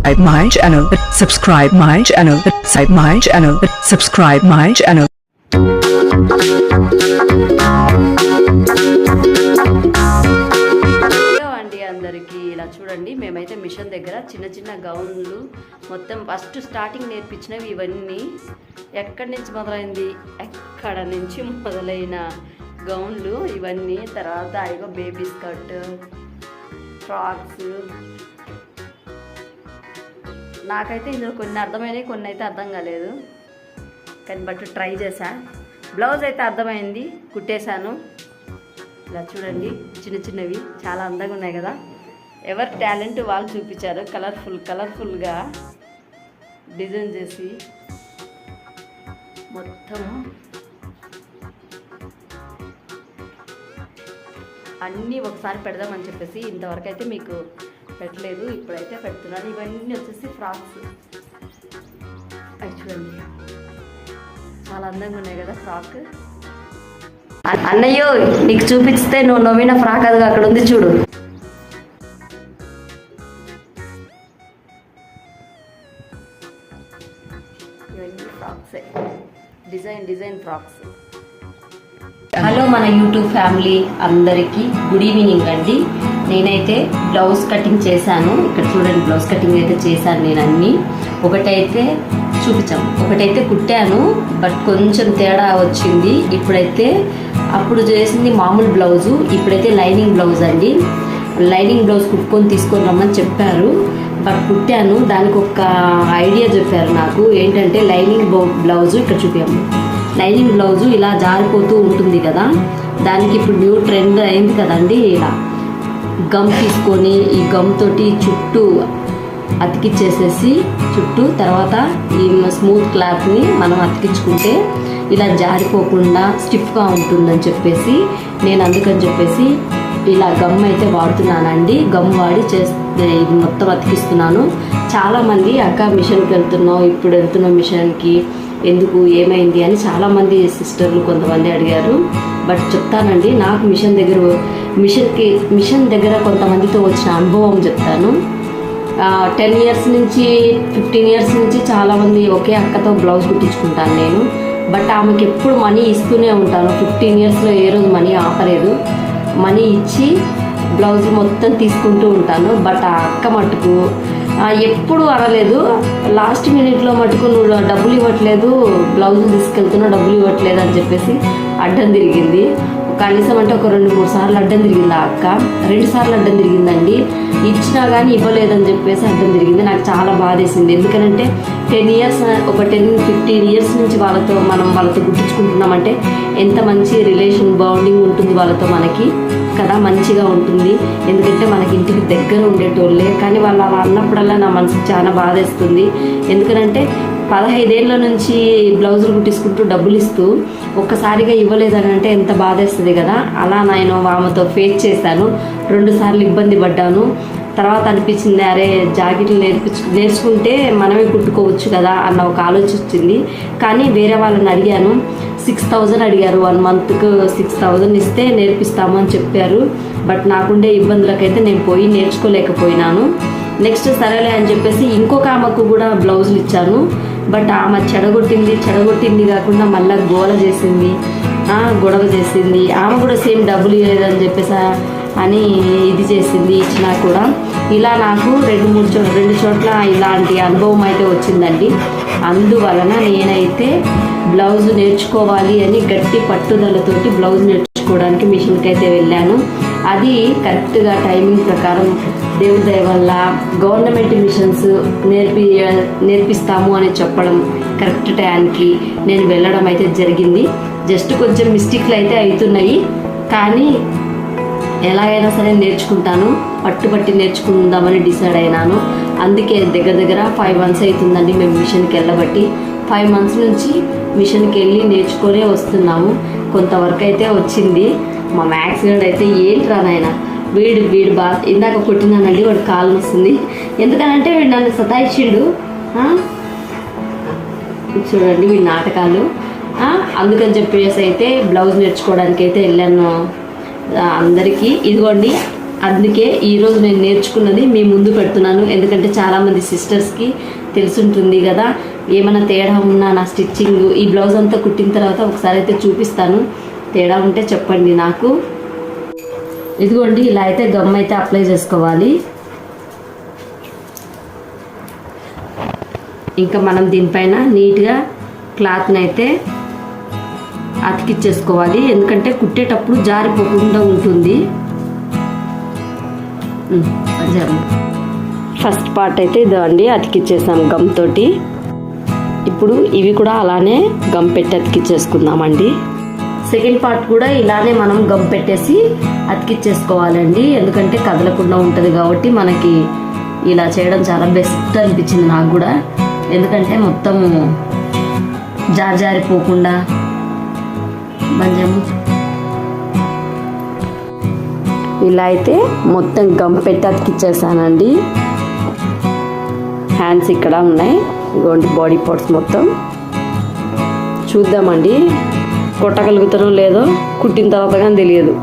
my channel, subscribe my channel, subscribe my channel. అందరికీ ఇలా చూడండి, మేమైతే మిషన్ దగ్గర చిన్న చిన్న గౌన్లు మొత్తం ఫస్ట్ స్టార్టింగ్ నేర్పించినవి ఇవన్నీ. ఎక్కడి నుంచి మొదలైంది, ఎక్కడ నుంచి మొదలైన గౌన్లు ఇవన్నీ. తర్వాత ఇగో బేబీ స్కర్ట్, ఫ్రాక్స్. నాకైతే ఇందులో కొన్ని అర్థమైనాయి, కొన్ని అయితే అర్థం కాలేదు, కానీ బట్ ట్రై చేశా. బ్లౌజ్ అయితే అర్థమైంది, కుట్టేశాను. ఇలా చూడండి, చిన్న చిన్నవి చాలా అందంగా ఉన్నాయి కదా. ఎవరి టాలెంట్ వాళ్ళు చూపించారు. కలర్ఫుల్గా డిజైన్ చేసి మొత్తం అన్నీ ఒకసారి పెడదామని చెప్పేసి ఇంతవరకు అయితే మీకు పెట్టలేదు, ఇప్పుడైతే పెడుతున్నాను. ఇవన్నీ వచ్చేసి ఫ్రాక్స్. అవి చూడండి, చాలా అందంగా ఉన్నాయి కదా ఫ్రాక్. అన్నయ్యో, నీకు చూపిస్తే నువ్వు నవ్విన ఫ్రాక్ అది అక్కడ ఉంది చూడు. ఇవన్నీ ఫ్రాక్సే, డిజైన్ ఫ్రాక్స్. హలో మన యూట్యూబ్ ఫ్యామిలీ అందరికీ గుడ్ ఈవినింగ్ అండి. నేనైతే బ్లౌజ్ కటింగ్ చేశాను. ఇక్కడ చూడండి, బ్లౌజ్ కటింగ్ అయితే చేశాను నేను అన్నీ. ఒకటైతే చూపించాము, ఒకటైతే కుట్టాను, బట్ కొంచెం తేడా వచ్చింది. ఇప్పుడైతే అప్పుడు చేసింది మామూలు బ్లౌజు, ఇప్పుడైతే లైనింగ్ బ్లౌజ్ అండి. లైనింగ్ బ్లౌజ్ కుట్టుకొని తీసుకొని రమ్మని చెప్పారు, బట్ కుట్టాను. దానికి ఒక ఐడియా చెప్పారు నాకు, ఏంటంటే లైనింగ్ బ్లౌజు ఇక్కడ చూపాము. లైనింగ్ బ్లౌజు ఇలా జారిపోతూ ఉంటుంది కదా, దానికి ఇప్పుడు న్యూ ట్రెండ్ అయింది కదండి. ఇలా గమ్ తీసుకొని ఈ గమ్ తోటి చుట్టూ అతికిచ్చేసేసి చుట్టూ, తర్వాత ఈ స్మూత్ క్లాత్ని మనం అతికించుకుంటే ఇలా జారిపోకుండా స్టిఫ్గా ఉంటుందని చెప్పేసి నేను అందుకని చెప్పేసి ఇలా గమ్ అయితే వాడుతున్నానండి. గమ్ వాడి చేస్తే ఇది మొత్తం అతికిస్తున్నాను. చాలామంది అక్క మిషన్కి వెళ్తున్నావు, ఇప్పుడు వెళ్తున్నావు మిషన్కి, ఎందుకు ఏమైంది అని చాలామంది సిస్టర్లు కొంతమంది అడిగారు. బట్ చెప్తానండి, నాకు మిషన్ దగ్గర కొంతమందితో వచ్చిన అనుభవం చెప్తాను. 10 ఇయర్స్ నుంచి 15 ఇయర్స్ నుంచి చాలామంది ఒకే అక్కతో బ్లౌజ్ కుట్టించుకుంటాను నేను. బట్ ఆమెకి ఎప్పుడు మనీ ఇస్తూనే ఉంటాను. 15 ఇయర్స్లో ఏ రోజు మనీ ఆపలేదు. మనీ ఇచ్చి బ్లౌజ్ మొత్తం తీసుకుంటూ ఉంటాను. బట్ ఆ అక్క మటుకు ఎప్పుడు అనలేదు. లాస్ట్ మినిట్లో మటుకు నువ్వు డబ్బులు ఇవ్వట్లేదు, బ్లౌజులు తీసుకెళ్తున్నావు, డబ్బులు ఇవ్వట్లేదు అని చెప్పేసి అడ్డం తిరిగింది. కనీసం అంటే ఒక 2-3 సార్లు అడ్డం తిరిగింది ఆ అక్క. 2 సార్లు అడ్డం తిరిగిందండి. ఇచ్చినా కానీ ఇవ్వలేదని చెప్పేసి అడ్డం తిరిగింది. నాకు చాలా బాధేసింది. ఎందుకంటే 10 ఇయర్స్, ఒక 10-15 ఇయర్స్ నుంచి వాళ్ళతో గుట్టించుకుంటున్నామంటే ఎంత మంచి రిలేషన్ బాండింగ్ ఉంటుంది వాళ్ళతో మనకి కదా, మంచిగా ఉంటుంది. ఎందుకంటే మనకి ఇంటికి దగ్గర ఉండేటోళ్ళే. కానీ వాళ్ళు అలా అన్నప్పుడల్లా నా మనసుకు చాలా బాధేస్తుంది. ఎందుకంటే 15 ఏళ్ళ నుంచి బ్లౌజులు కుట్టించుకుంటూ డబ్బులు ఇస్తూ ఒక్కసారిగా ఇవ్వలేదని అంటే ఎంత బాధేస్తుంది కదా. అలా నేను ఆమెతో ఫేస్ చేశాను. 2 సార్లు ఇబ్బంది పడ్డాను. తర్వాత అనిపించింది, అరే జాకెట్లు నేర్చుకుంటే మనమే కుట్టుకోవచ్చు కదా అన్న ఒక ఆలోచన వచ్చింది. కానీ వేరే వాళ్ళని అడిగాను, 6000 అడిగారు. 1 మంత్కు 6000 ఇస్తే నేర్పిస్తాము అని చెప్పారు. బట్ నాకుండే ఇబ్బందులకైతే నేను పోయి నేర్చుకోలేకపోయినాను. నెక్స్ట్ సరేలే అని చెప్పేసి ఇంకొక ఆమెకు కూడా బ్లౌజులు ఇచ్చాను. బట్ ఆమె చెడగొట్టింది కాకుండా మళ్ళీ గొడవ చేసింది. ఆమె కూడా సేమ్ డబ్బులు ఇవ్వలేదని చెప్పేసి అని ఇది చేసింది. ఇచ్చినా కూడా ఇలా నాకు 2 చోట్ల ఇలాంటి అనుభవం అయితే వచ్చిందండి. అందువలన నేనైతే బ్లౌజ్ నేర్చుకోవాలి అని గట్టి పట్టుదలతోటి బ్లౌజ్ నేర్చుకోవడానికి మిషన్కి అయితే వెళ్ళాను. అది కరెక్ట్గా టైమింగ్ ప్రకారం దేవుడి దయ వల్ల గవర్నమెంట్ మిషన్స్ నేర్పిస్తాము అని చెప్పడం కరెక్ట్ టైంకి నేను వెళ్ళడం అయితే జరిగింది. జస్ట్ కొంచెం మిస్టేక్లు అయితే అవుతున్నాయి, కానీ ఎలాగైనా సరే నేర్చుకుంటాను. పట్టుబట్టి నేర్చుకుందామని డిసైడ్ అయినాను. అందుకే దగ్గర 5 months అవుతుందండి మేము మిషన్కి వెళ్ళబట్టి. 5 months నుంచి మిషన్కి వెళ్ళి నేర్చుకొనే వస్తున్నాము. కొంతవరకు అయితే వచ్చింది. మా మ్యాథ్స్ గడ్ అయితే ఏంట్రా నాయన, వీడు బాగా ఇందాక కొట్టినానండి, వాడు కాలు వస్తుంది. ఎందుకనంటే వీడు నన్ను సతాయిచ్చిండు. చూడండి వీడి నాటకాలు. అందుకని చెప్పేసి అయితే బ్లౌజ్ నేర్చుకోవడానికి అయితే వెళ్ళాను. అందరికీ ఇదిగోండి అందుకే ఈరోజు నేను నేర్చుకున్నది మీ ముందు పెడుతున్నాను. ఎందుకంటే చాలామంది సిస్టర్స్కి తెలుసుంటుంది కదా, ఏమైనా తేడా ఉన్నా నా స్టిచ్చింగ్ ఈ బ్లౌజ్ అంతా కుట్టిన తర్వాత ఒకసారి అయితే చూపిస్తాను. తేడా ఉంటే చెప్పండి నాకు. ఇదిగోండి, ఇలా అయితే గమ్ అయితే అప్లై చేసుకోవాలి. ఇంకా మనం దీనిపైన నీట్గా క్లాత్ని అయితే అతికిచ్చేసుకోవాలి, ఎందుకంటే కుట్టేటప్పుడు జారిపోకుండా ఉంటుంది. ఫస్ట్ పార్ట్ అయితే ఇదో అండి, అతికిచ్చేసాం గమ్ తోటి. ఇప్పుడు ఇవి కూడా అలానే గమ్ పెట్టి అతికిచ్చేసుకుందామండి. సెకండ్ పార్ట్ కూడా ఇలానే మనం గమ్ పెట్టేసి అతికిచ్చేసుకోవాలండి, ఎందుకంటే కదలకుండా ఉంటుంది కాబట్టి మనకి ఇలా చేయడం చాలా బెస్ట్ అనిపించింది నాకు కూడా. ఎందుకంటే మొత్తం జారిపోకుండా బంజము ఇలా అయితే మొత్తం గమ్ పెట్టి అతికిచ్చేసానండి. హ్యాండ్స్ ఇక్కడ ఉన్నాయి, ఇదిగోండి బాడీ పార్ట్స్ మొత్తం. చూద్దామండి కొట్టగలుగుతారో లేదో కుట్టిన తర్వాత కానీ తెలియదు.